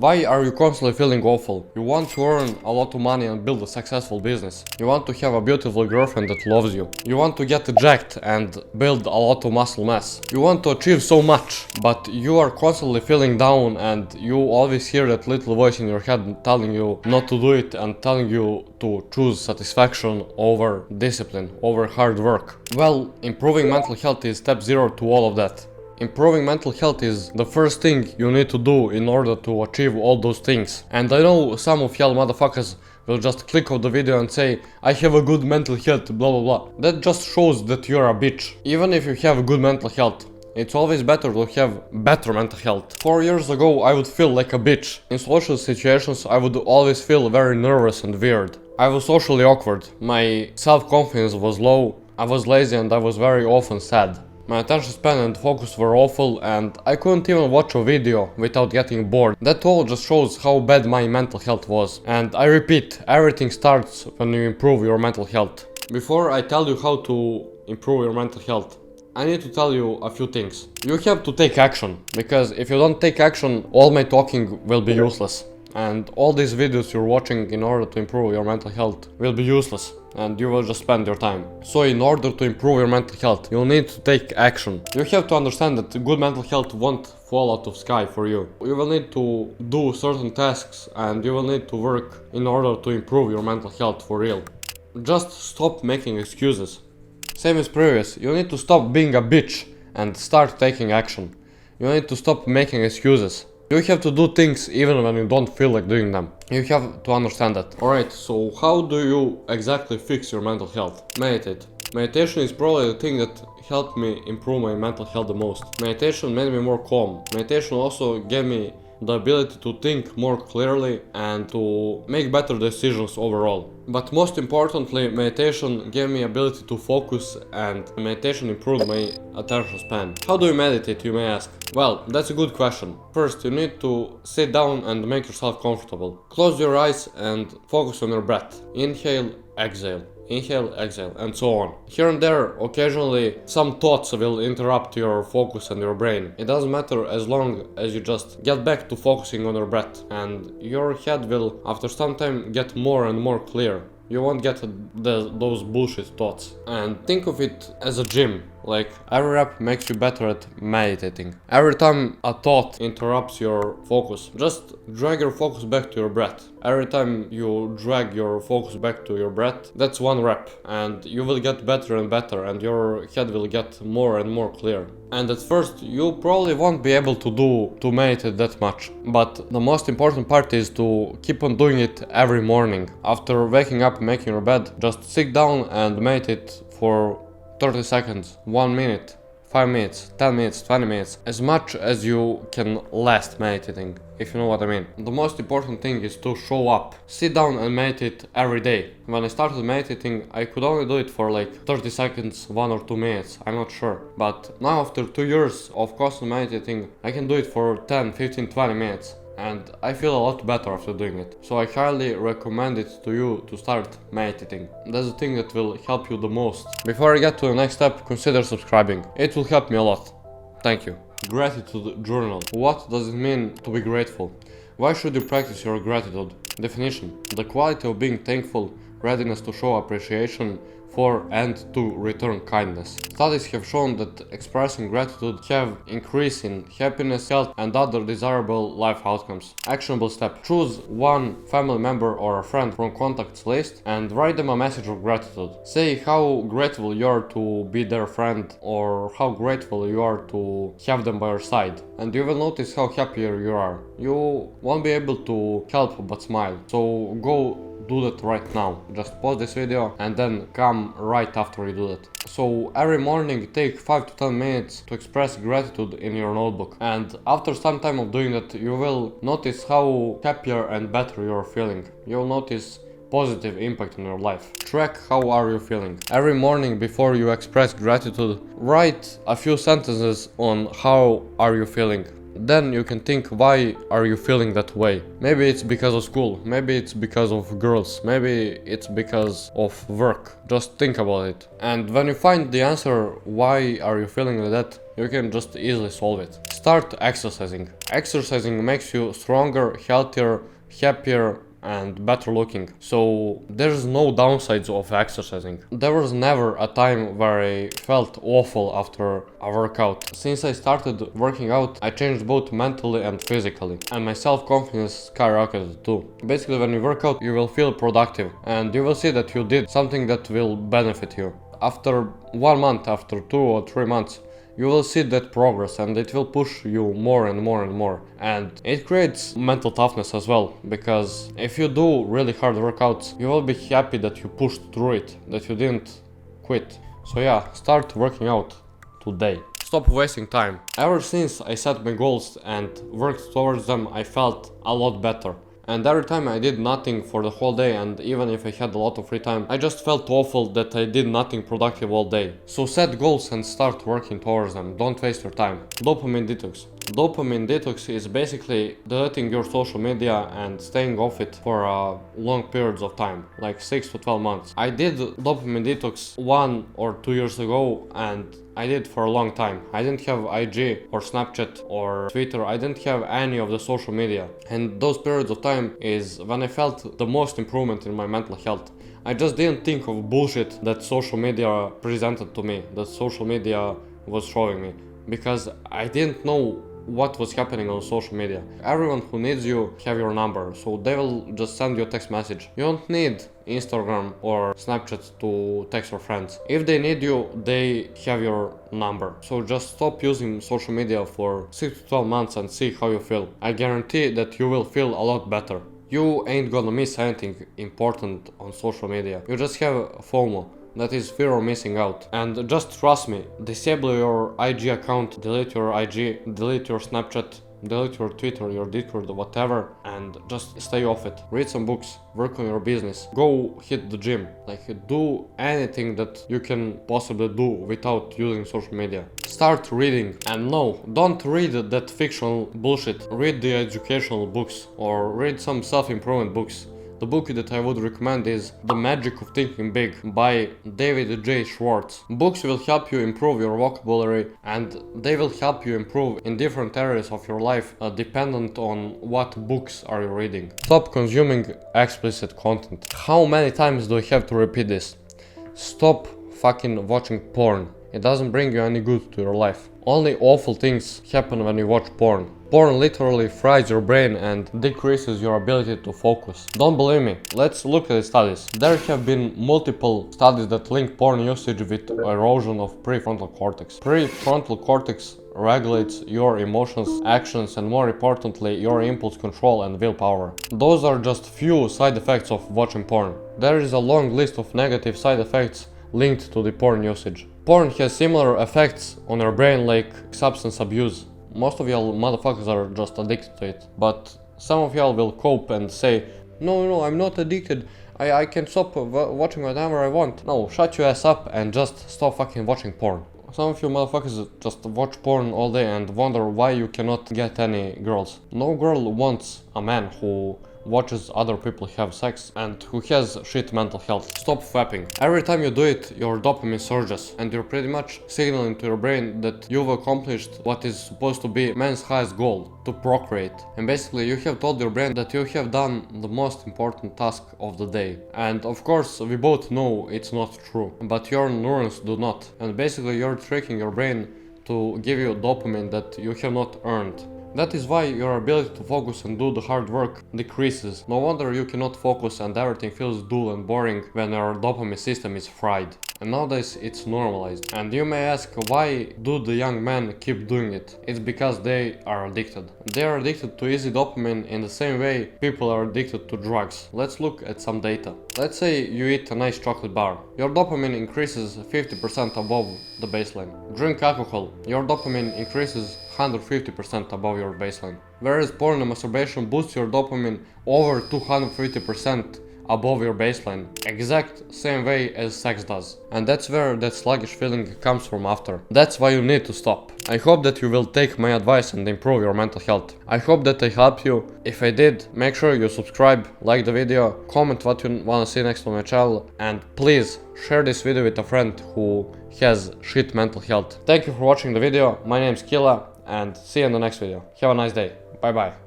Why are you constantly feeling awful? You want to earn a lot of money and build a successful business. You want to have a beautiful girlfriend that loves you. You want to get jacked and build a lot of muscle mass. You want to achieve so much, but you are constantly feeling down and you always hear that little voice in your head telling you not to do it and telling you to choose satisfaction over discipline, over hard work. Well, improving mental health is step 0 to all of that. Improving mental health is the first thing you need to do in order to achieve all those things. And I know some of y'all motherfuckers will just click on the video and say, I have a good mental health, blah blah blah. That just shows that you're a bitch. Even if you have good mental health, it's always better to have better mental health. 4 years ago I would feel like a bitch. In social situations I would always feel very nervous and weird. I was socially awkward, my self-confidence was low, I was lazy and I was very often sad. My attention span and focus were awful and I couldn't even watch a video without getting bored. That all just shows how bad my mental health was. And I repeat, everything starts when you improve your mental health. Before I tell you how to improve your mental health, I need to tell you a few things. You have to take action, because if you don't take action, all my talking will be useless. And all these videos you're watching in order to improve your mental health will be useless and you will just spend your time. So in order to improve your mental health, you'll need to take action. You have to understand that good mental health won't fall out of sky for you. You will need to do certain tasks and you will need to work in order to improve your mental health for real. Just stop making excuses. Same as previous, you need to stop being a bitch and start taking action. You need to stop making excuses. You have to do things even when you don't feel like doing them. You have to understand that. Alright, so how do you exactly fix your mental health? Meditate. Meditation is probably the thing that helped me improve my mental health the most. Meditation made me more calm. Meditation also gave me the ability to think more clearly and to make better decisions overall. But most importantly, meditation gave me ability to focus and meditation improved my attention span. How do you meditate, you may ask? Well, that's a good question. First, you need to sit down and make yourself comfortable. Close your eyes and focus on your breath. Inhale, exhale. Inhale, exhale, and so on. Here and there, occasionally, some thoughts will interrupt your focus and your brain. It doesn't matter as long as you just get back to focusing on your breath, and your head will, after some time, get more and more clear. You won't get those bullshit thoughts. And think of it as a gym. Like, every rep makes you better at meditating. Every time a thought interrupts your focus, just drag your focus back to your breath. Every time you drag your focus back to your breath, that's one rep. And you will get better and better and your head will get more and more clear. And at first, you probably won't be able to meditate that much. But the most important part is to keep on doing it every morning. After waking up and making your bed, just sit down and meditate for 30 seconds, 1 minute, 5 minutes, 10 minutes, 20 minutes, as much as you can last meditating, if you know what I mean. The most important thing is to show up. Sit down and meditate every day. When I started meditating, I could only do it for like 30 seconds, 1 or 2 minutes, I'm not sure. But now after 2 years of constant meditating, I can do it for 10, 15, 20 minutes. And I feel a lot better after doing it. So I highly recommend it to you to start meditating. That's the thing that will help you the most. Before I get to the next step, consider subscribing. It will help me a lot. Thank you. Gratitude journal. What does it mean to be grateful? Why should you practice your gratitude? Definition: the quality of being thankful, readiness to show appreciation for and to return kindness. Studies have shown that expressing gratitude have increase in happiness, health and other desirable life outcomes. Actionable step: choose one family member or a friend from contacts list and write them a message of gratitude. Say how grateful you are to be their friend or how grateful you are to have them by your side. And you will notice how happier you are. You won't be able to help but smile. So go do that right now. Just pause this video and then come right after you do that. So every morning take 5 to 10 minutes to express gratitude in your notebook. And after some time of doing that, you will notice how happier and better you are feeling. You'll notice positive impact in your life. Track how are you feeling. Every morning before you express gratitude, write a few sentences on how are you feeling. Then you can think, why are you feeling that way? Maybe it's because of school, maybe it's because of girls, maybe it's because of work. Just think about it. And when you find the answer, why are you feeling like that, you can just easily solve it. Start exercising. Exercising makes you stronger, healthier, happier, and better looking. So there's no downsides of exercising. There was never a time where I felt awful after a workout. Since I started working out, I changed both mentally and physically, and my self-confidence skyrocketed too. Basically, when you work out, you will feel productive, and you will see that you did something that will benefit you. After 1 month, after 2 or 3 months, you will see that progress, and it will push you more and more and more. And it creates mental toughness as well, because if you do really hard workouts, you will be happy that you pushed through it, that you didn't quit. So yeah, start working out today. Stop wasting time. Ever since I set my goals and worked towards them, I felt a lot better. And every time I did nothing for the whole day, and even if I had a lot of free time, I just felt awful that I did nothing productive all day. So set goals and start working towards them. Don't waste your time. Dopamine detox. Dopamine detox is basically deleting your social media and staying off it for long periods of time, like 6 to 12 months. I did dopamine detox 1 or 2 years ago, and I did for a long time. I didn't have IG or Snapchat or Twitter. I didn't have any of the social media. And those periods of time is when I felt the most improvement in my mental health. I just didn't think of bullshit that social media presented to me, that social media was showing me, because I didn't know what was happening on social media. Everyone who needs you have your number, so they will just send you a text message. You don't need Instagram or Snapchat to text your friends. If they need you, they have your number. So just stop using social media for 6 to 12 months and see how you feel. I guarantee that you will feel a lot better. You ain't gonna miss anything important on social media. You just have FOMO. That is fear of missing out. And just trust me, disable your IG account, delete your IG, delete your Snapchat, delete your Twitter, your Discord, whatever, and just stay off it. Read some books, work on your business, go hit the gym, like do anything that you can possibly do without using social media. Start reading, and no, don't read that fictional bullshit. Read the educational books or read some self-improvement books. The book that I would recommend is The Magic of Thinking Big by David J. Schwartz. Books will help you improve your vocabulary, and they will help you improve in different areas of your life dependent on what books are you reading. Stop consuming explicit content. How many times do I have to repeat this? Stop fucking watching porn. It doesn't bring you any good to your life. Only awful things happen when you watch porn. Porn literally fries your brain and decreases your ability to focus. Don't believe me? Let's look at the studies. There have been multiple studies that link porn usage with erosion of prefrontal cortex. Prefrontal cortex regulates your emotions, actions, and more importantly, your impulse control and willpower. Those are just few side effects of watching porn. There is a long list of negative side effects linked to the porn usage. Porn has similar effects on your brain like substance abuse. Most of y'all motherfuckers are just addicted to it, but some of y'all will cope and say, no, I'm not addicted, I can stop watching whatever I want. No, shut your ass up and just stop fucking watching porn. Some of you motherfuckers just watch porn all day and wonder why you cannot get any girls. No girl wants a man who watches other people have sex and who has shit mental health. Stop fapping. Every time you do it, your dopamine surges and you're pretty much signaling to your brain that you've accomplished what is supposed to be man's highest goal, to procreate. And basically you have told your brain that you have done the most important task of the day. And of course we both know it's not true, but your neurons do not. And basically you're tricking your brain to give you dopamine that you have not earned. That is why your ability to focus and do the hard work decreases. No wonder you cannot focus and everything feels dull and boring when your dopamine system is fried. And nowadays it's normalized. And you may ask, why do the young men keep doing it? It's because they are addicted. They are addicted to easy dopamine in the same way people are addicted to drugs. Let's look at some data. Let's say you eat a nice chocolate bar. Your dopamine increases 50% above the baseline. Drink alcohol. Your dopamine increases 150% above your baseline. Whereas porn and masturbation boosts your dopamine over 250% above your baseline, exact same way as sex does. And that's where that sluggish feeling comes from after. That's why you need to stop. I hope that you will take my advice and improve your mental health. I hope that I helped you. If I did, make sure you subscribe, like the video, comment what you wanna see next on my channel, and please share this video with a friend who has shit mental health. Thank you for watching the video. My name is Killa, and see you in the next video. Have a nice day. Bye bye.